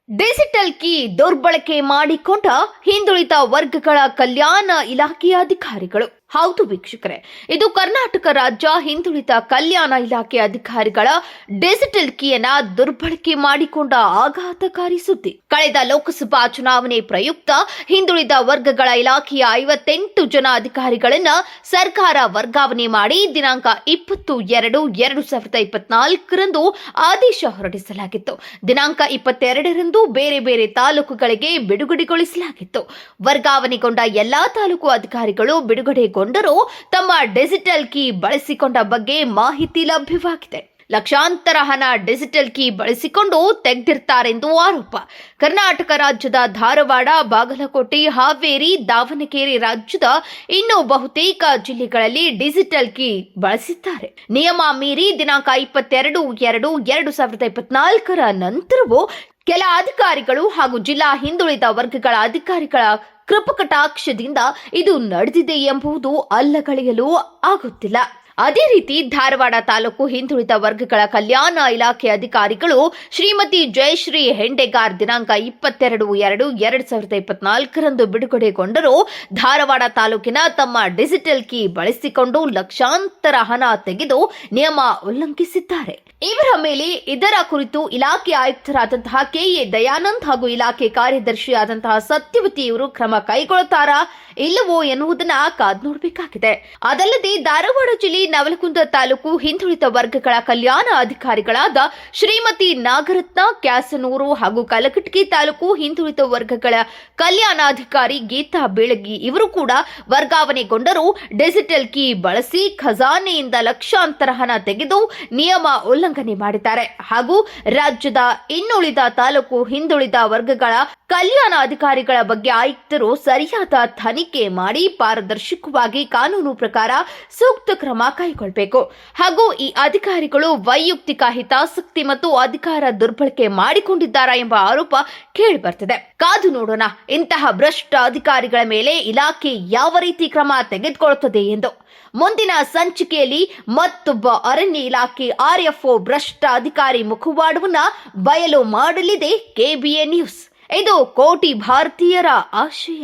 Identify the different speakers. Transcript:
Speaker 1: Digital key ದುರ್ಬಳಕೆ ಮಾಡಿಕೊಂಡ ಹಿಂದುಳಿದ ವರ್ಗಗಳ ಕಲ್ಯಾಣ ಇಲಾಖೆಯ ಅಧಿಕಾರಿಗಳು. ಹೌದು ವೀಕ್ಷಕರೇ, ಇದು ಕರ್ನಾಟಕ ರಾಜ್ಯ ಹಿಂದುಳಿದ ಕಲ್ಯಾಣ ಇಲಾಖೆ ಅಧಿಕಾರಿಗಳ ಡಿಜಿಟಲ್ ಕೀಯನ್ನ ದುರ್ಬಳಕೆ ಮಾಡಿಕೊಂಡ ಆಘಾತಕಾರಿ ಸುದ್ದಿ. ಕಳೆದ ಲೋಕಸಭಾ ಚುನಾವಣೆ ಪ್ರಯುಕ್ತ ಹಿಂದುಳಿದ ವರ್ಗಗಳ ಇಲಾಖೆಯ 58 ಜನ ಅಧಿಕಾರಿಗಳನ್ನ ಸರ್ಕಾರ ವರ್ಗಾವಣೆ ಮಾಡಿ ದಿನಾಂಕ 20/2/2024 ಆದೇಶ ಹೊರಡಿಸಲಾಗಿತ್ತು. ದಿನಾಂಕ 22ರಂದು ಬೇರೆ ಬೇರೆ ತಾಲೂಕುಗಳಿಗೆ ಬಿಡುಗಡೆಗೊಳಿಸಲಾಗಿತ್ತು. ವರ್ಗಾವಣೆಗೊಂಡ ಎಲ್ಲಾ ತಾಲೂಕು ಅಧಿಕಾರಿಗಳು ಬಿಡುಗಡೆಗೊಂಡರೂ ತಮ್ಮ ಡಿಜಿಟಲ್ ಕೀ ಬಳಸಿಕೊಂಡ ಬಗ್ಗೆ ಮಾಹಿತಿ ಲಭ್ಯವಾಗಿದೆ. ಲಕ್ಷಾಂತರ ಹಣ ಡಿಜಿಟಲ್ ಕೀ ಬಳಸಿಕೊಂಡು ತೆಗೆದಿರ್ತಾರೆಂದು ಆರೋಪ. ಕರ್ನಾಟಕ ರಾಜ್ಯದ ಧಾರವಾಡ, ಬಾಗಲಕೋಟೆ, ಹಾವೇರಿ, ದಾವಣಗೆರೆ ರಾಜ್ಯದ ಇನ್ನೂ ಬಹುತೇಕ ಜಿಲ್ಲೆಗಳಲ್ಲಿ ಡಿಜಿಟಲ್ ಕೀ ಬಳಸಿದ್ದಾರೆ. ನಿಯಮ ಮೀರಿ ದಿನಾಂಕ 22/2/2024 ನಂತರವೂ ಕೆಲ ಅಧಿಕಾರಿಗಳು ಹಾಗೂ ಜಿಲ್ಲಾ ಹಿಂದುಳಿದ ವರ್ಗಗಳ ಅಧಿಕಾರಿಗಳ ಕೃಪಕಟಾಕ್ಷದಿಂದ ಇದು ನಡೆದಿದೆ ಎಂಬುದು ಅಲ್ಲಗಳೆಯಲು ಆಗುತ್ತಿಲ್ಲ. ಅದೇ ರೀತಿ ಧಾರವಾಡ ತಾಲೂಕು ಹಿಂದುಳಿದ ವರ್ಗಗಳ ಕಲ್ಯಾಣ ಇಲಾಖೆ ಅಧಿಕಾರಿಗಳು ಶ್ರೀಮತಿ ಜಯಶ್ರೀ ಹೆಂಡೆಗಾರ್ ದಿನಾಂಕ 22/2/2024 ಬಿಡುಗಡೆಗೊಂಡರು ಧಾರವಾಡ ತಾಲೂಕಿನ ತಮ್ಮ ಡಿಜಿಟಲ್ ಕೀ ಬಳಸಿಕೊಂಡು ಲಕ್ಷಾಂತರ ಹಣ ತೆಗೆದು ನಿಯಮ ಉಲ್ಲಂಘಿಸಿದ್ದಾರೆ. ಇವರ ಮೇಲೆ ಇದರ ಕುರಿತು ಇಲಾಖೆ ಆಯುಕ್ತರಾದಂತಹ ಕೆಎ ದಯಾನಂದ್ ಹಾಗೂ ಇಲಾಖೆ ಕಾರ್ಯದರ್ಶಿಯಾದಂತಹ ಸತ್ಯವತಿ ಇವರು ಕ್ರಮ ಕೈಗೊಳ್ಳುತ್ತಾರಾ ಇಲ್ಲವೋ ಎನ್ನುವುದನ್ನ ಕಾದು ನೋಡಬೇಕಾಗಿದೆ. ಅದಲ್ಲದೆ ಧಾರವಾಡ ಜಿಲ್ಲೆ ನವಲಗುಂದ ತಾಲೂಕು ಹಿಂದುಳಿದ ವರ್ಗಗಳ ಕಲ್ಯಾಣ ಅಧಿಕಾರಿಗಳಾದ ಶ್ರೀಮತಿ ನಾಗರತ್ನ ಕ್ಯಾಸನೂರು ಹಾಗೂ ಕಲಘಟಗಿ ತಾಲೂಕು ಹಿಂದುಳಿದ ವರ್ಗಗಳ ಕಲ್ಯಾಣಾಧಿಕಾರಿ ಗೀತಾ ಬೇಳಗಿ ಇವರು ಕೂಡ ವರ್ಗಾವಣೆಗೊಂಡರೂ ಡಿಜಿಟಲ್ ಕೀ ಬಳಸಿ ಖಜಾನೆಯಿಂದ ಲಕ್ಷಾಂತರ ಹಣ ತೆಗೆದು ನಿಯಮ ಉಲ್ಲಂಘನೆ ಮಾಡಿದ್ದಾರೆ. ಹಾಗೂ ರಾಜ್ಯದ ಇನ್ನುಳಿದ ತಾಲೂಕು ಹಿಂದುಳಿದ ವರ್ಗಗಳ ಕಲ್ಯಾಣ ಅಧಿಕಾರಿಗಳ ಬಗ್ಗೆ ಆಯುಕ್ತರು ಸರಿಯಾದ ತನಿಖೆ ಮಾಡಿ ಪಾರದರ್ಶಕವಾಗಿ ಕಾನೂನು ಪ್ರಕಾರ ಸೂಕ್ತ ಕ್ರಮ ಕೈಗೊಳ್ಳಬೇಕು. ಹಾಗೂ ಈ ಅಧಿಕಾರಿಗಳು ವೈಯಕ್ತಿಕ ಹಿತಾಸಕ್ತಿ ಮತ್ತು ಅಧಿಕಾರ ದುರ್ಬಳಕೆ ಮಾಡಿಕೊಂಡಿದ್ದಾರಾ ಎಂಬ ಆರೋಪ ಕೇಳಿಬರ್ತಿದೆ. ಕಾದು ನೋಡೋಣ ಇಂತಹ ಭ್ರಷ್ಟ ಅಧಿಕಾರಿಗಳ ಮೇಲೆ ಇಲಾಖೆ ಯಾವ ರೀತಿ ಕ್ರಮ ತೆಗೆದುಕೊಳ್ಳುತ್ತದೆ ಎಂದು. ಮುಂದಿನ ಸಂಚಿಕೆಯಲ್ಲಿ ಮತ್ತೊಬ್ಬ ಅರಣ್ಯ ಇಲಾಖೆ ಆರ್ಎಫ್ಒ ಭ್ರಷ್ಟ ಅಧಿಕಾರಿ ಮುಖವಾಡವನ್ನ ಬಯಲು ಮಾಡಲಿದೆ ಕೆಬಿಎ ನ್ಯೂಸ್. ಇದು ಕೋಟಿ ಭಾರತೀಯರ ಆಶಯ.